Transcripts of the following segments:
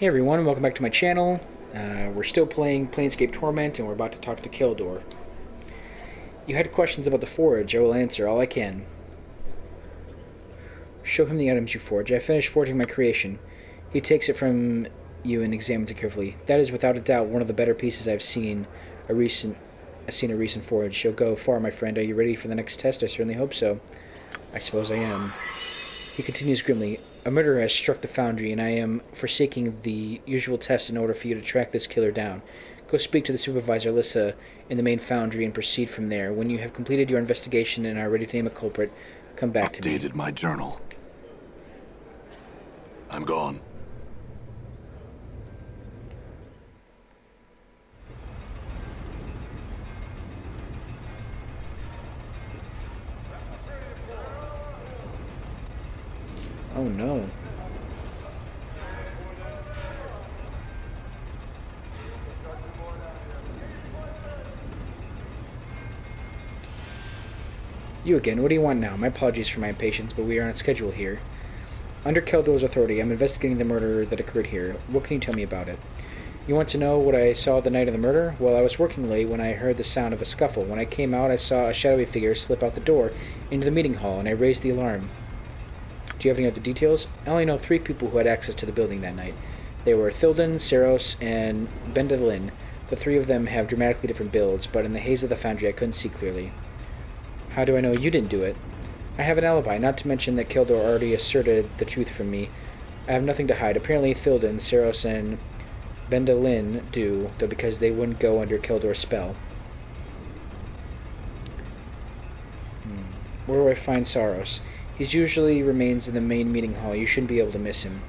Hey everyone, welcome back to my channel. We're still playing Planescape Torment, and we're about to talk to Keldor. You had questions about the forge. I will answer all I can. Show him the items you forge. I finished forging my creation. He takes it from you and examines it carefully. That is without a doubt one of the better pieces I've seen a recent forge. You'll go far, my friend. Are you ready for the next test? I certainly hope so. I suppose I am. He continues grimly. A murderer has struck the Foundry, and I am forsaking the usual test in order for you to track this killer down. Go speak to the supervisor, Alyssa, in the main Foundry and proceed from there. When you have completed your investigation and are ready to name a culprit, come back to me. Updated my journal. I'm gone. Oh no. You again. What do you want now? My apologies for my impatience, but we are on schedule here. Under Keldor's authority, I'm investigating the murder that occurred here. What can you tell me about it? You want to know what I saw the night of the murder? Well, I was working late when I heard the sound of a scuffle. When I came out, I saw a shadowy figure slip out the door into the meeting hall, and I raised the alarm. Do you have any other details? I only know 3 people who had access to the building that night. They were Thilden, Saros, and Bendalin. The 3 of them have dramatically different builds, but in the haze of the Foundry I couldn't see clearly. How do I know you didn't do it? I have an alibi, not to mention that Keldor already asserted the truth from me. I have nothing to hide. Apparently Thilden, Saros, and Bendalin do, though because they wouldn't go under Keldor's spell. Where do I find Saros? He usually remains in the main meeting hall. You shouldn't be able to miss him.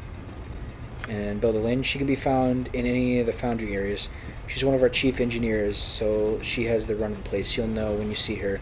And Bendalin, she can be found in any of the Foundry areas. She's one of our chief engineers, so she has the run of the place. You'll know when you see her.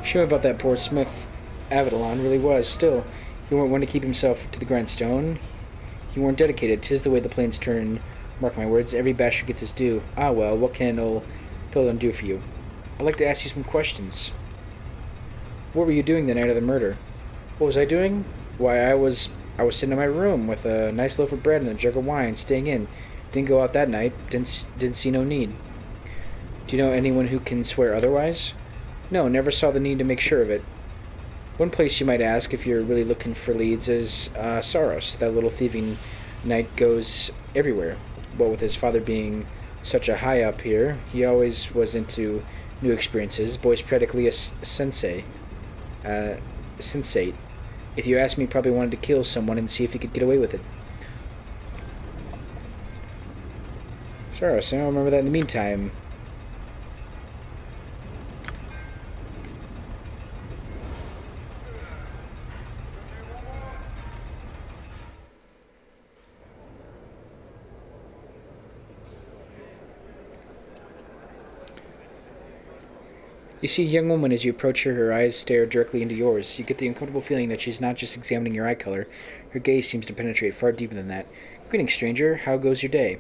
Sure about that poor Smith. Avedalon really was. Still, he weren't one to keep himself to the grindstone. He weren't dedicated. 'Tis the way the plains turn. Mark my words, every bastard gets his due. Ah well, what can old Philon do for you? I'd like to ask you some questions. What were you doing the night of the murder? What was I doing? Why, I was sitting in my room with a nice loaf of bread and a jug of wine, staying in. Didn't go out that night. Didn't see no need. Do you know anyone who can swear otherwise? No, never saw the need to make sure of it. One place you might ask if you're really looking for leads is Saros. That little thieving knight goes everywhere. What with his father being such a high up here, he always was into new experiences. Boy's practically a sensate. If you ask me, probably wanted to kill someone and see if he could get away with it. Saros, I don't remember that in the meantime. You see a young woman as you approach her eyes stare directly into yours. You get the uncomfortable feeling that she's not just examining your eye color. Her gaze seems to penetrate far deeper than that. Greetings, stranger. How goes your day?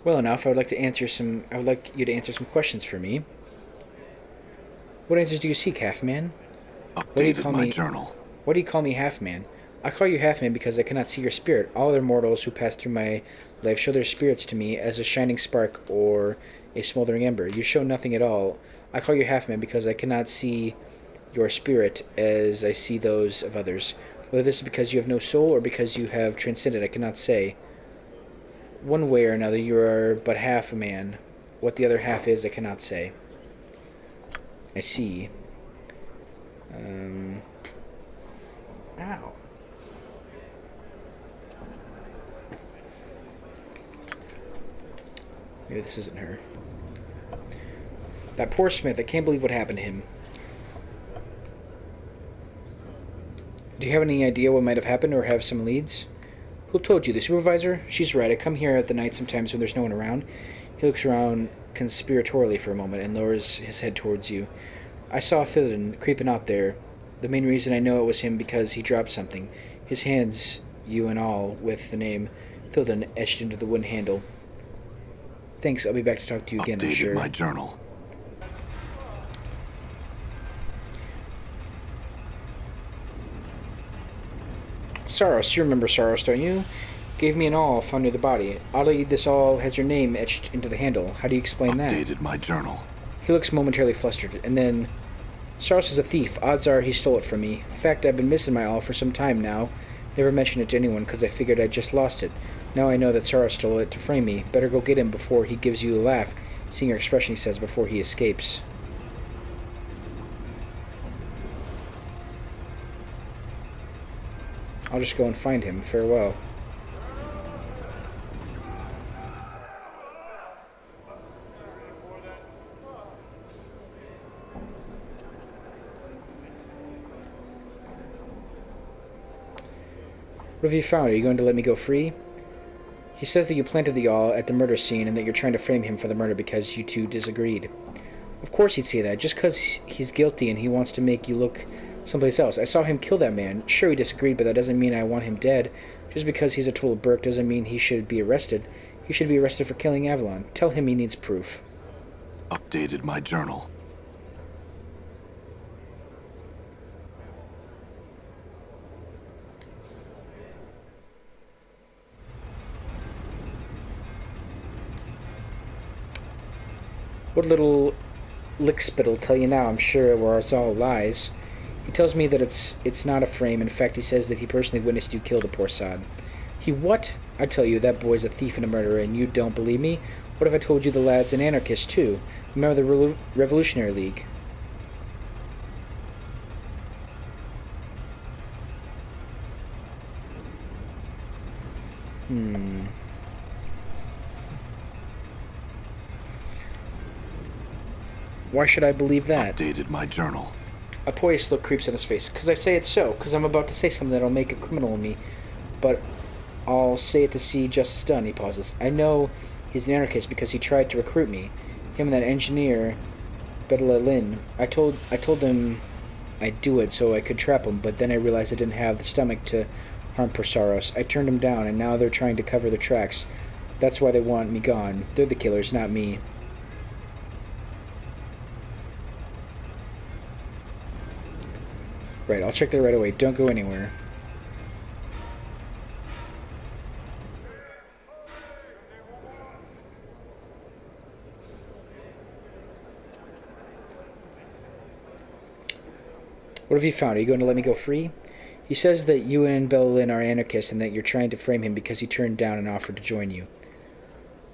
Well enough. I would like you to answer some questions for me. What answers do you seek, Half-Man? Updated my journal. Why do you call me Half-Man? I call you Half-Man because I cannot see your spirit. All other mortals who pass through my life show their spirits to me as a shining spark or a smoldering ember. You show nothing at all. I call you Half-Man because I cannot see your spirit as I see those of others. Whether this is because you have no soul or because you have transcended, I cannot say. One way or another, you are but half a man. What the other half is, I cannot say. I see. Ow. Maybe this isn't her. That poor Smith, I can't believe what happened to him. Do you have any idea what might have happened or have some leads? Who told you? The supervisor? She's right. I come here at the night sometimes when there's no one around. He looks around conspiratorially for a moment and lowers his head towards you. I saw Thilden creeping out there. The main reason I know it was him because he dropped something. His hands, you and all, with the name Thilden etched into the wooden handle. Thanks, I'll be back to talk to you again, I'm sure. Updated my journal. Saros, you remember Saros, don't you? Gave me an awl found near the body. Oddly, this awl has your name etched into the handle. How do you explain that? Updated my journal. He looks momentarily flustered, and then... Saros is a thief. Odds are he stole it from me. In fact, I've been missing my awl for some time now. Never mentioned it to anyone because I figured I'd just lost it. Now I know that Saros stole it to frame me. Better go get him before he gives you a laugh. Seeing your expression, he says, before he escapes. I'll just go and find him. Farewell. What have you found? Are you going to let me go free? He says that you planted the awl at the murder scene and that you're trying to frame him for the murder because you two disagreed. Of course he'd say that, just because he's guilty and he wants to make you look someplace else. I saw him kill that man. Sure, we disagreed, but that doesn't mean I want him dead. Just because he's a total Burke doesn't mean he should be arrested. He should be arrested for killing Avalon. Tell him he needs proof. Updated my journal. What little lickspit'll tell you now, I'm sure, where it's all lies. He tells me that it's not a frame. In fact, he says that he personally witnessed you kill the poor sod. He what? I tell you, that boy's a thief and a murderer, and you don't believe me? What if I told you the lad's an anarchist, too? Remember the Revolutionary League? Why should I believe that? Updated my journal. A poised look creeps on his face. Because I say it so. Because I'm about to say something that'll make a criminal of me. But I'll say it to see justice done, he pauses. I know he's an anarchist because he tried to recruit me. Him and that engineer, Bedla Lin. I told him I'd do it so I could trap him, but then I realized I didn't have the stomach to harm Persaros. I turned him down, and now they're trying to cover their tracks. That's why they want me gone. They're the killers, not me. Right, I'll check that right away. Don't go anywhere. What have you found? Are you going to let me go free? He says that you and Bella Lynn are anarchists and that you're trying to frame him because he turned down an offer to join you.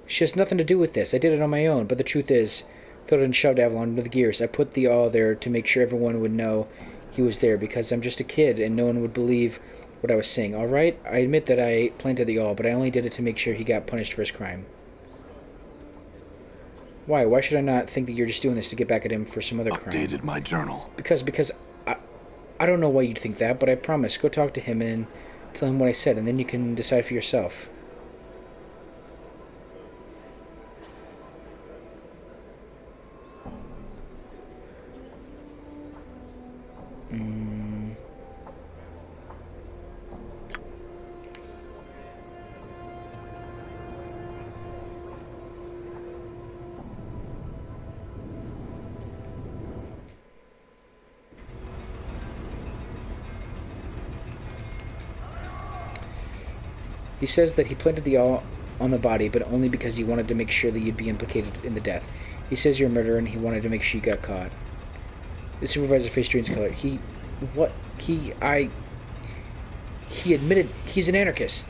She has nothing to do with this. I did it on my own, but the truth is, Thorin shoved Avalon into the gears. I put the awl there to make sure everyone would know he was there because I'm just a kid and no one would believe what I was saying. All right, I admit that I planted the awl, but I only did it to make sure he got punished for his crime. Why? Why should I not think that you're just doing this to get back at him for some other crime? Updated my journal. Because I don't know why you'd think that, but I promise. Go talk to him and tell him what I said, and then you can decide for yourself. He says that he planted the awl on the body, but only because he wanted to make sure that you'd be implicated in the death. He says you're a murderer, and he wanted to make sure you got caught. The supervisor face drains color. He admitted he's an anarchist.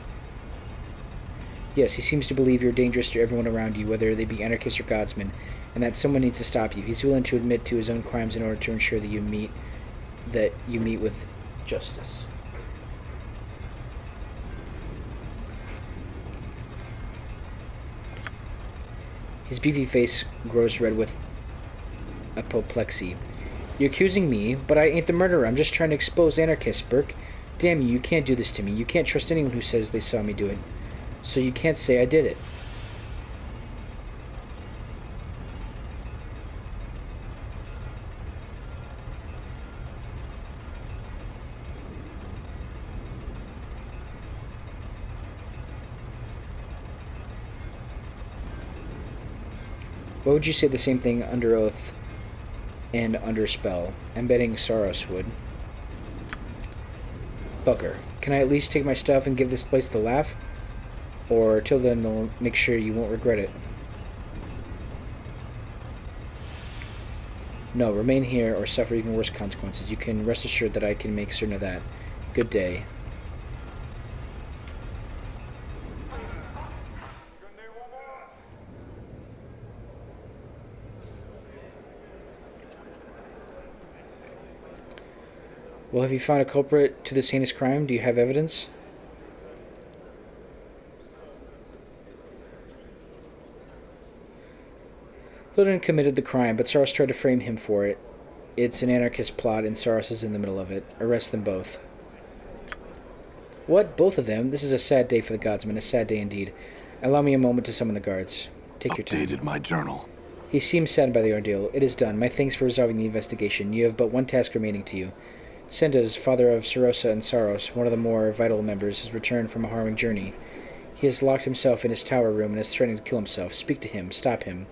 Yes, he seems to believe you're dangerous to everyone around you, whether they be anarchists or godsmen, and that someone needs to stop you. He's willing to admit to his own crimes in order to ensure that you meet with justice. His beefy face grows red with apoplexy. You're accusing me, but I ain't the murderer. I'm just trying to expose anarchists, Burke. Damn you, you can't do this to me. You can't trust anyone who says they saw me do it. So you can't say I did it. Why would you say the same thing under oath and under spell? I'm betting Saros would. Bugger. Can I at least take my stuff and give this place the laugh? Or till then, I'll make sure you won't regret it. No, remain here or suffer even worse consequences. You can rest assured that I can make certain of that. Good day. Well, have you found a culprit to this heinous crime? Do you have evidence? Lieutenant committed the crime, but Saros tried to frame him for it. It's an anarchist plot, and Saros is in the middle of it. Arrest them both. What? Both of them? This is a sad day for the Godsman, a sad day indeed. Allow me a moment to summon the guards. Take your time. Updated my journal. He seems saddened by the ordeal. It is done. My thanks for resolving the investigation. You have but one task remaining to you. Sendas, father of Sarosa and Saros, one of the more vital members, has returned from a harrowing journey. He has locked himself in his tower room and is threatening to kill himself. Speak to him. Stop him.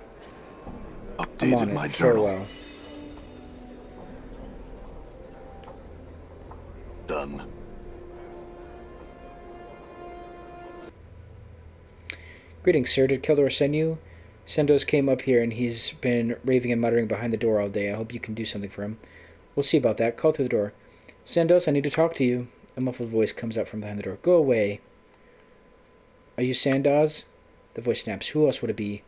I'm on Updated my it. journal. Farewell. Done. Greetings, sir. Did Keldor send you? Sendos came up here and he's been raving and muttering behind the door all day. I hope you can do something for him. We'll see about that. Call through the door. Sendos, I need to talk to you. A muffled voice comes out from behind the door. Go away. Are you Sandoz? The voice snaps. Who else would it be?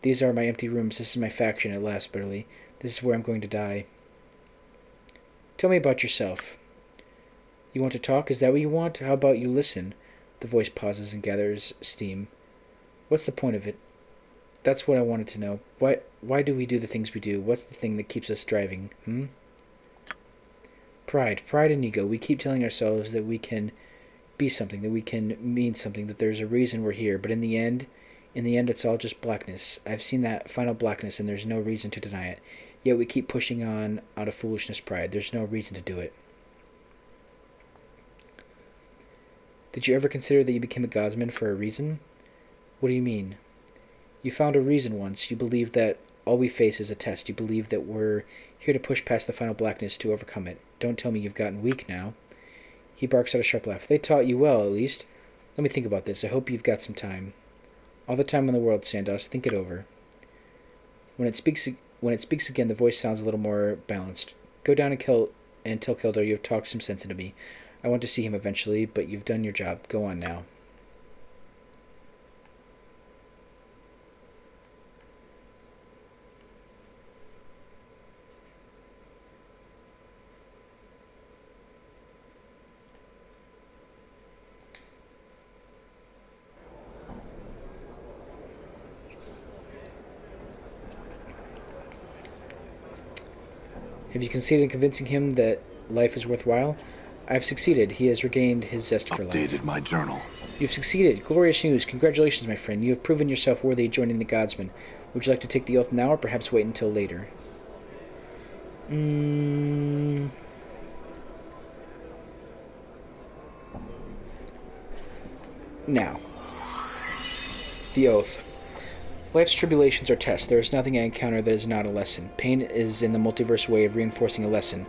These are my empty rooms. This is my faction at last, bitterly. This is where I'm going to die. Tell me about yourself. You want to talk? Is that what you want? How about you listen? The voice pauses and gathers steam. What's the point of it? That's what I wanted to know. Why do we do the things we do? What's the thing that keeps us striving? Pride and ego. We keep telling ourselves that we can be something, that we can mean something, that there's a reason we're here, but in the end, it's all just blackness. I've seen that final blackness, and there's no reason to deny it. Yet we keep pushing on out of foolishness, pride. There's no reason to do it. Did you ever consider that you became a Godsman for a reason? What do you mean? You found a reason once. You believe that all we face is a test. You believe that we're here to push past the final blackness to overcome it. Don't tell me you've gotten weak now. He barks out a sharp laugh. They taught you well, at least. Let me think about this. I hope you've got some time. All the time in the world, Sandos. Think it over. When it speaks again, the voice sounds a little more balanced. Go down and tell Keldor you have talked some sense into me. I want to see him eventually, but you've done your job. Go on now. Have you succeeded in convincing him that life is worthwhile? I've succeeded. He has regained his zest for life. Updated my journal. You've succeeded. Glorious news. Congratulations, my friend. You have proven yourself worthy of joining the Godsmen. Would you like to take the oath now, or perhaps wait until later? Now. The oath. Life's tribulations are tests. There is nothing I encounter that is not a lesson. Pain is in the multiverse way of reinforcing a lesson.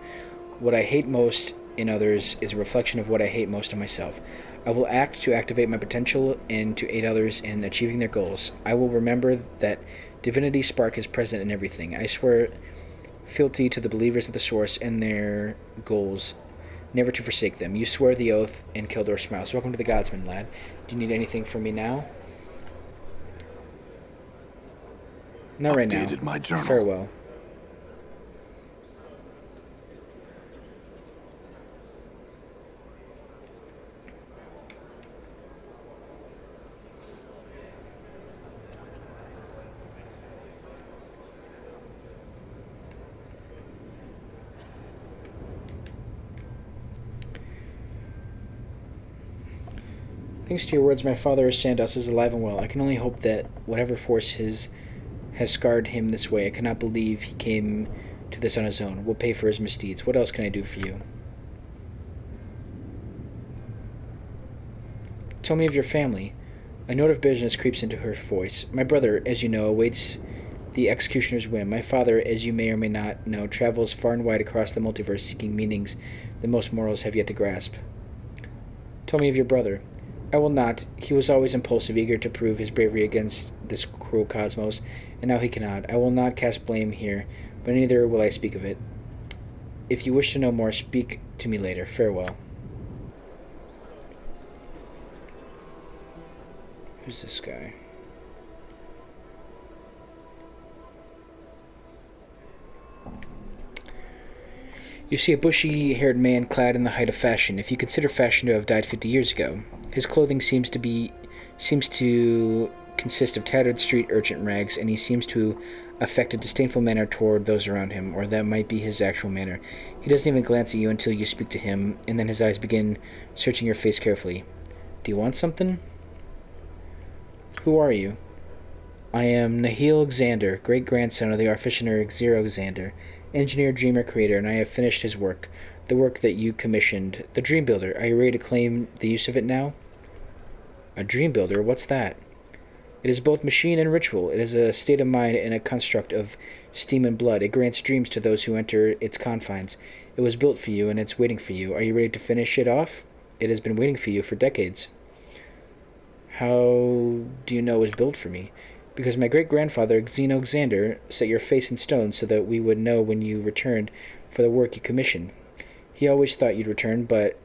What I hate most in others is a reflection of what I hate most in myself. I will act to activate my potential and to aid others in achieving their goals. I will remember that divinity spark is present in everything. I swear fealty to the believers of the Source and their goals, never to forsake them. You swear the oath, and Keldor smiles. Welcome to the Godsman, lad. Do you need anything from me now? Not right now. Updated my journal. Farewell. Thanks to your words, my father Sandos is alive and well. I can only hope that whatever force has scarred him this way, I cannot believe he came to this on his own, will pay for his misdeeds. What else can I do for you? Tell me of your family. A note of bitterness creeps into her voice. My brother, as you know, awaits the executioner's whim. My father, as you may or may not know, travels far and wide across the multiverse seeking meanings that most mortals have yet to grasp. Tell me of your brother. I will not. He was always impulsive, eager to prove his bravery against this cruel cosmos, and now he cannot. I will not cast blame here, but neither will I speak of it. If you wish to know more, speak to me later. Farewell. Who's this guy? You see a bushy-haired man clad in the height of fashion, if you consider fashion to have died 50 years ago. His clothing seems to consist of tattered street urchin rags, and he seems to affect a disdainful manner toward those around him, or that might be his actual manner. He doesn't even glance at you until you speak to him, and then his eyes begin searching your face carefully. Do you want something? Who are you? I am Nahil Xander, great-grandson of the artificer Zero Xander, engineer, dreamer, creator, and I have finished his work, the work that you commissioned. The Dream Builder. Are you ready to claim the use of it now? A Dream Builder? What's that? It is both machine and ritual. It is a state of mind and a construct of steam and blood. It grants dreams to those who enter its confines. It was built for you, and it's waiting for you. Are you ready to finish it off? It has been waiting for you for decades. How do you know it was built for me? Because my great-grandfather, Xeno Xander, set your face in stone so that we would know when you returned for the work you commissioned. He always thought you'd return, but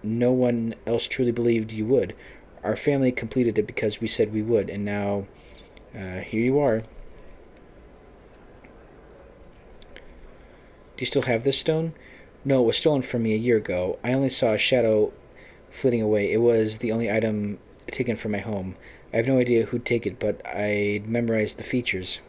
no one else truly believed you would. Our family completed it because we said we would, and now, here you are. Do you still have this stone? No, it was stolen from me a year ago. I only saw a shadow flitting away. It was the only item taken from my home. I have no idea who'd take it, but I'd memorized the features.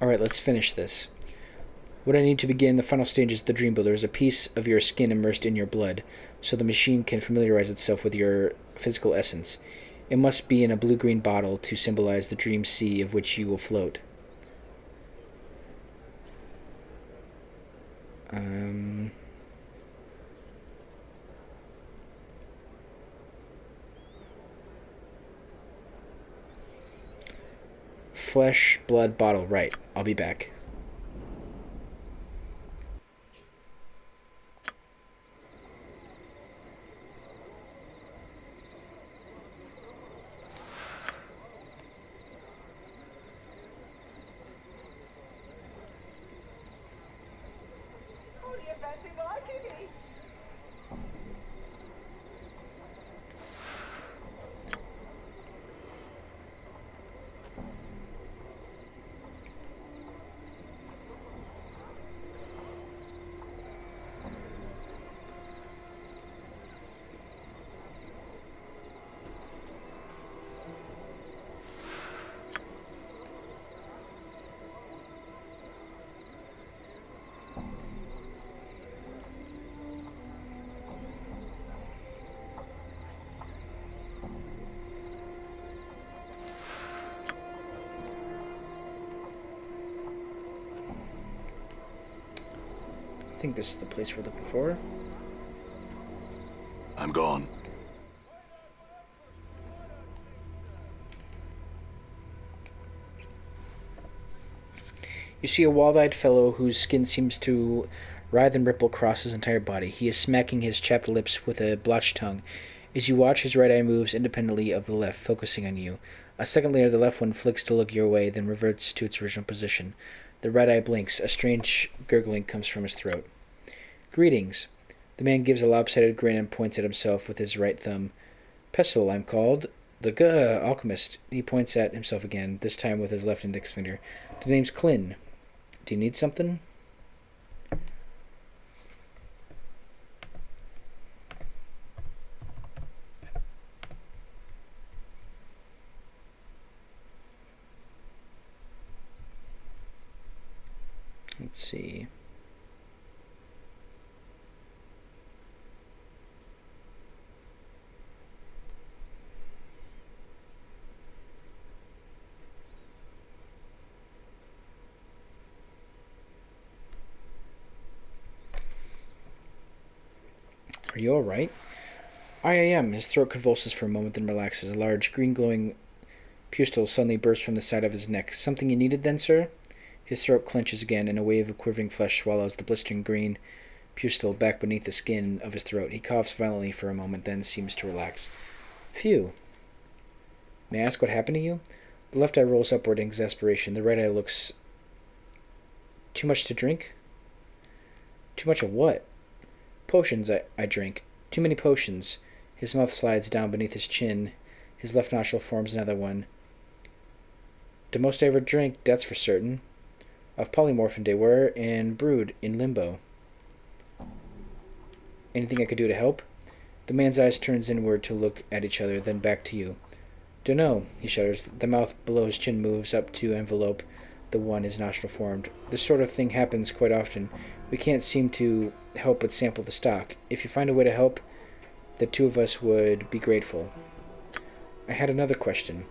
Alright, let's finish this. What I need to begin the final stages of the Dream Builder is a piece of your skin immersed in your blood, so the machine can familiarize itself with your physical essence. It must be in a blue-green bottle to symbolize the dream sea of which you will float. Flesh, blood, bottle. Right. I'll be back. I think this is the place we're looking for. I'm gone. You see a wall-eyed fellow whose skin seems to writhe and ripple across his entire body. He is smacking his chapped lips with a blotched tongue. As you watch, his right eye moves independently of the left, focusing on you. A second later, the left one flicks to look your way, then reverts to its original position. The right eye blinks. A strange gurgling comes from his throat. Greetings. The man gives a lopsided grin and points at himself with his right thumb. Pestle, I'm called. The alchemist. He points at himself again, this time with his left index finger. The name's Klin. Do you need something? Let's see. Are you alright? I am. His throat convulses for a moment, then relaxes. A large, green glowing pustule suddenly bursts from the side of his neck. Something you needed then, sir? His throat clenches again, and a wave of quivering flesh swallows the blistering green pustule back beneath the skin of his throat. He coughs violently for a moment, then seems to relax. Phew. May I ask what happened to you? The left eye rolls upward in exasperation. The right eye looks... Too much to drink? Too much of what? Potions I drink. Too many potions. His mouth slides down beneath his chin. His left nostril forms another one. The most I ever drank, that's for certain. Of polymorphin they were, and brewed in limbo. Anything I could do to help? The man's eyes turns inward to look at each other, then back to you. Dunno, he shudders. The mouth below his chin moves up to envelope the one his nostril formed. This sort of thing happens quite often. We can't seem to help but sample the stock. If you find a way to help, the two of us would be grateful. I had another question.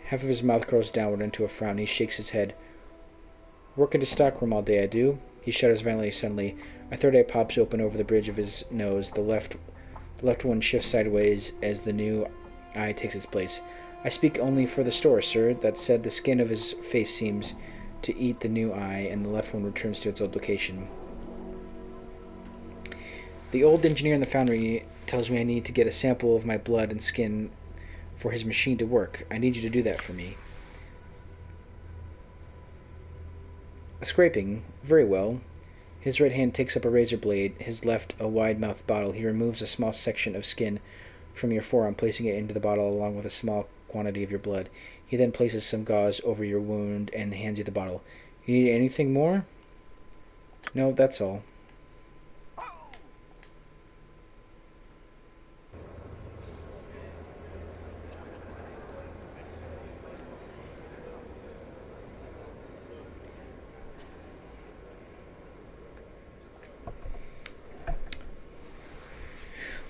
Half of his mouth curls downward into a frown. He shakes his head. Work into stockroom all day, I do. He shudders violently suddenly. A third eye pops open over the bridge of his nose. The left one shifts sideways as the new eye takes its place. I speak only for the store, sir. That said, the skin of his face seems to eat the new eye, and the left one returns to its old location. The old engineer in the foundry tells me I need to get a sample of my blood and skin for his machine to work. I need you to do that for me. A scraping. Very well. His right hand takes up a razor blade, his left a wide-mouthed bottle. He removes a small section of skin from your forearm, placing it into the bottle along with a small quantity of your blood. He then places some gauze over your wound and hands you the bottle. You need anything more? No, that's all.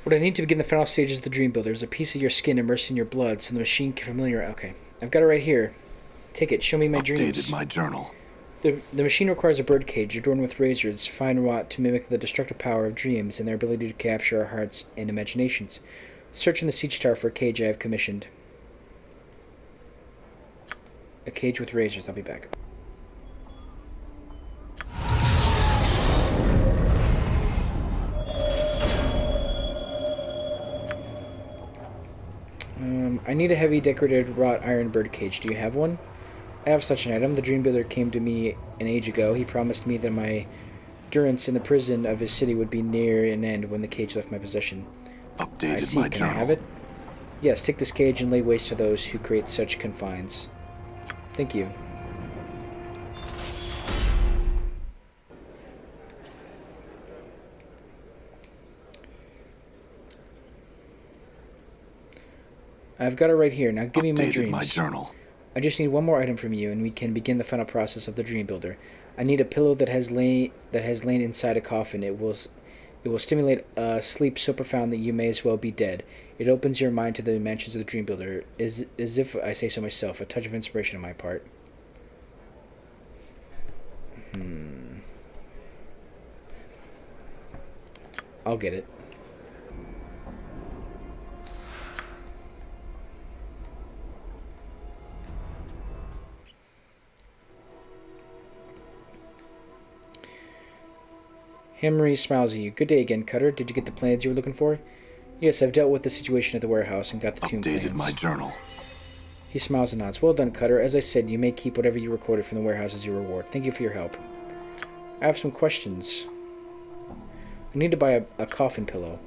What I need to begin the final stages of the Dream Builder is a piece of your skin immersed in your blood so the machine can familiarize... Okay. I've got it right here. Take it. Show me my dreams. Updated my journal. The machine requires a birdcage adorned with razors, fine wrought to mimic the destructive power of dreams and their ability to capture our hearts and imaginations. Search in the siege tower for a cage I have commissioned. A cage with razors. I'll be back. I need a heavy decorated wrought iron birdcage. Do you have one? I have such an item. The Dream Builder came to me an age ago. He promised me that my durance in the prison of his city would be near an end when the cage left my possession. Updated I see. my Can journal. I have it? Yes, take this cage and lay waste to those who create such confines. Thank you. I've got it right here. Now give me my dreams. My journal. I just need one more item from you, and we can begin the final process of the Dream Builder. I need a pillow that has lain inside a coffin. It will stimulate a sleep so profound that you may as well be dead. It opens your mind to the dimensions of the Dream Builder, as if I say so myself. A touch of inspiration on my part. I'll get it. Henry smiles at you. Good day again, Cutter. Did you get the plans you were looking for? Yes, I've dealt with the situation at the warehouse and got the tomb plans. Updated my journal. He smiles and nods. Well done, Cutter. As I said, you may keep whatever you recorded from the warehouse as your reward. Thank you for your help. I have some questions. I need to buy a coffin pillow.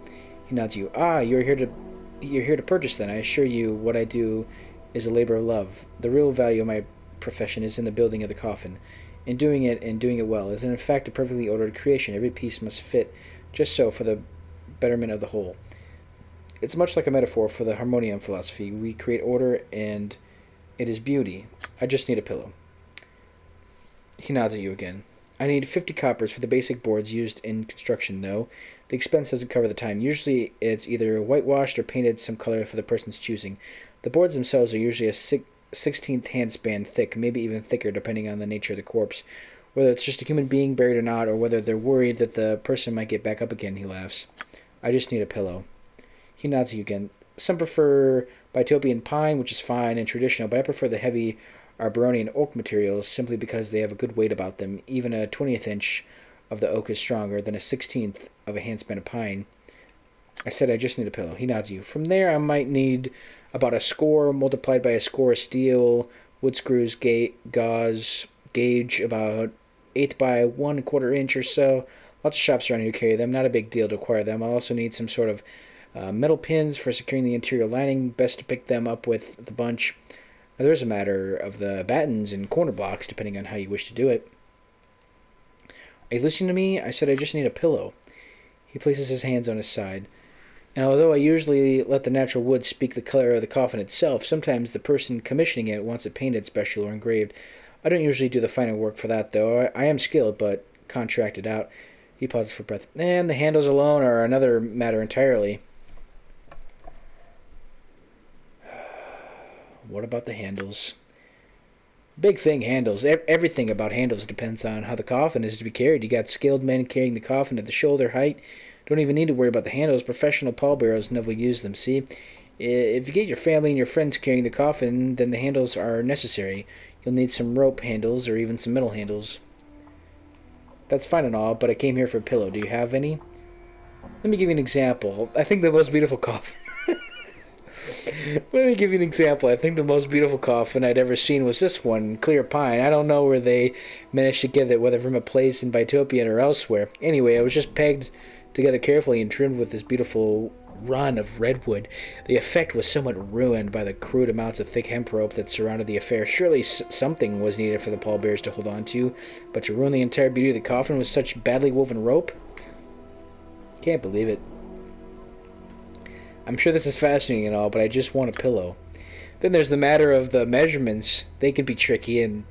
He nods at you. Ah, you're here to purchase then. I assure you what I do is a labor of love. The real value of my profession is in the building of the coffin. In doing it well, is in fact a perfectly ordered creation. Every piece must fit just so for the betterment of the whole. It's much like a metaphor for the harmonium philosophy. We create order and it is beauty. I just need a pillow. He nods at you again. I need 50 coppers for the basic boards used in construction, though. The expense doesn't cover the time. Usually it's either whitewashed or painted some color for the person's choosing. The boards themselves are usually a 16th handspan thick, maybe even thicker depending on the nature of the corpse. Whether it's just a human being buried or not, or whether they're worried that the person might get back up again, he laughs. I just need a pillow. He nods at you again. Some prefer Bitopian pine, which is fine and traditional, but I prefer the heavy Arboronian oak materials simply because they have a good weight about them. Even a 20th inch of the oak is stronger than a 16th of a handspan of pine. I said I just need a pillow. He nods at you. From there, I might need about a score multiplied by a score of steel, wood screws, gauze, gauge about 8 by 1/4 inch or so. Lots of shops around here carry them. Not a big deal to acquire them. I'll also need some sort of metal pins for securing the interior lining. Best to pick them up with the bunch. Now, there's a matter of the battens and corner blocks, depending on how you wish to do it. Are you listening to me? I said I just need a pillow. He places his hands on his side. And although I usually let the natural wood speak the color of the coffin itself, sometimes the person commissioning it wants it painted special or engraved. I don't usually do the finer work for that, though. I am skilled, but contracted out. He pauses for breath. And the handles alone are another matter entirely. What about the handles? Big thing, handles. Everything about handles depends on how the coffin is to be carried. You got skilled men carrying the coffin at the shoulder height. Don't even need to worry about the handles. Professional pallbearers never use them, see? If you get your family and your friends carrying the coffin, then the handles are necessary. You'll need some rope handles or even some metal handles. That's fine and all, but I came here for a pillow. Do you have any? Let me give you an example. I think the most beautiful coffin... Let me give you an example. I think the most beautiful coffin I'd ever seen was this one, clear pine. I don't know where they managed to get it, whether from a place in Bitopian or elsewhere. Anyway, it was just pegged together carefully and trimmed with this beautiful run of redwood. The effect was somewhat ruined by the crude amounts of thick hemp rope that surrounded the affair. Surely something was needed for the pallbearers to hold on to, but to ruin the entire beauty of the coffin with such badly woven rope? Can't believe it. I'm sure this is fascinating and all, but I just want a pillow. Then there's the matter of the measurements. They can be tricky and...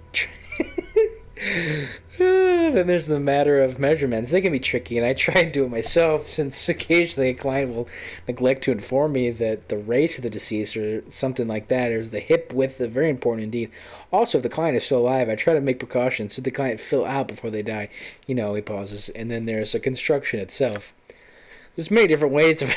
Then there's the matter of measurements. They can be tricky, and I try and do it myself, since occasionally a client will neglect to inform me that the race of the deceased or something like that, or the hip width is very important indeed. Also, if the client is still alive, I try to make precautions so the client fill out before they die. You know, he pauses. And then there's the construction itself. There's many different ways of...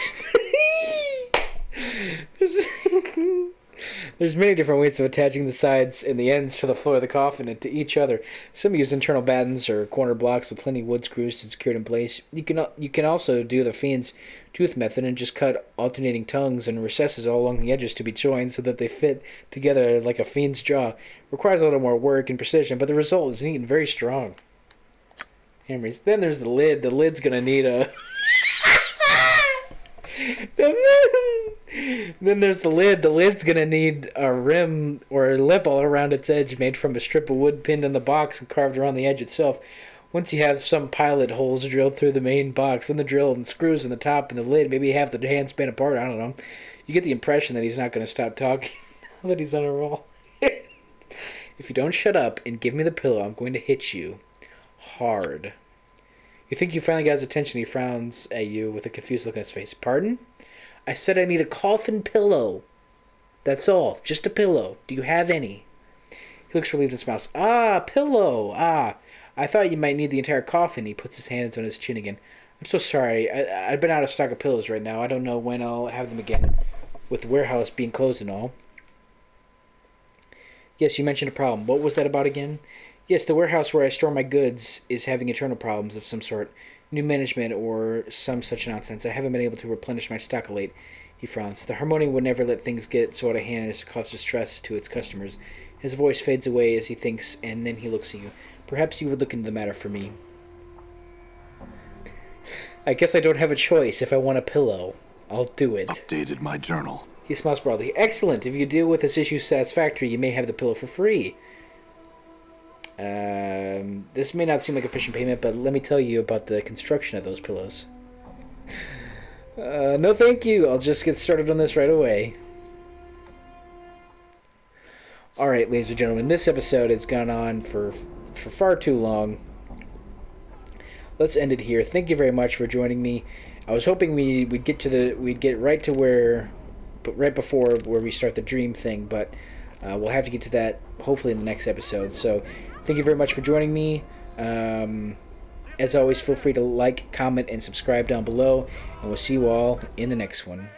There's many different ways of attaching the sides and the ends to the floor of the coffin and to each other. Some use internal battens or corner blocks with plenty of wood screws to secure it in place. You can also do the fiend's tooth method and just cut alternating tongues and recesses all along the edges to be joined so that they fit together like a fiend's jaw. Requires a little more work and precision, but the result is neat and very strong. Anyways, then there's the lid. The lid's gonna need a... Then there's the lid. The lid's gonna need a rim or a lip all around its edge made from a strip of wood pinned in the box and carved around the edge itself. Once you have some pilot holes drilled through the main box, then the drill and screws in the top and the lid, maybe half the hand span apart, I don't know. You get the impression that he's not going to stop talking, that he's on a roll. If you don't shut up and give me the pillow, I'm going to hit you hard. You think you finally got his attention. He frowns at you with a confused look on his face. Pardon? I said I need a coffin pillow. That's all. Just a pillow. Do you have any? He looks relieved and smiles. Ah, pillow. Ah, I thought you might need the entire coffin. He puts his hands on his chin again. I'm so sorry. I've been out of stock of pillows right now. I don't know when I'll have them again, with the warehouse being closed and all. Yes, you mentioned a problem. What was that about again? Yes, the warehouse where I store my goods is having internal problems of some sort. New management or some such nonsense. I haven't been able to replenish my stock of late. He frowns. The Harmonium would never let things get so out of hand as to cause distress to its customers. His voice fades away as he thinks, and then he looks at you. Perhaps you would look into the matter for me. I guess I don't have a choice. If I want a pillow, I'll do it. Updated my journal. He smiles broadly. Excellent. If you deal with this issue satisfactorily, you may have the pillow for free. This may not seem like efficient payment, but let me tell you about the construction of those pillows. No thank you. I'll just get started on this right away. Alright, ladies and gentlemen, this episode has gone on for far too long. let's end it here. Thank you very much for joining me. I was hoping we'd get right to where, but right before where we start the dream thing, but we'll have to get to that hopefully in the next episode. So, thank you very much for joining me. As always, feel free to like, comment, and subscribe down below, and we'll see you all in the next one.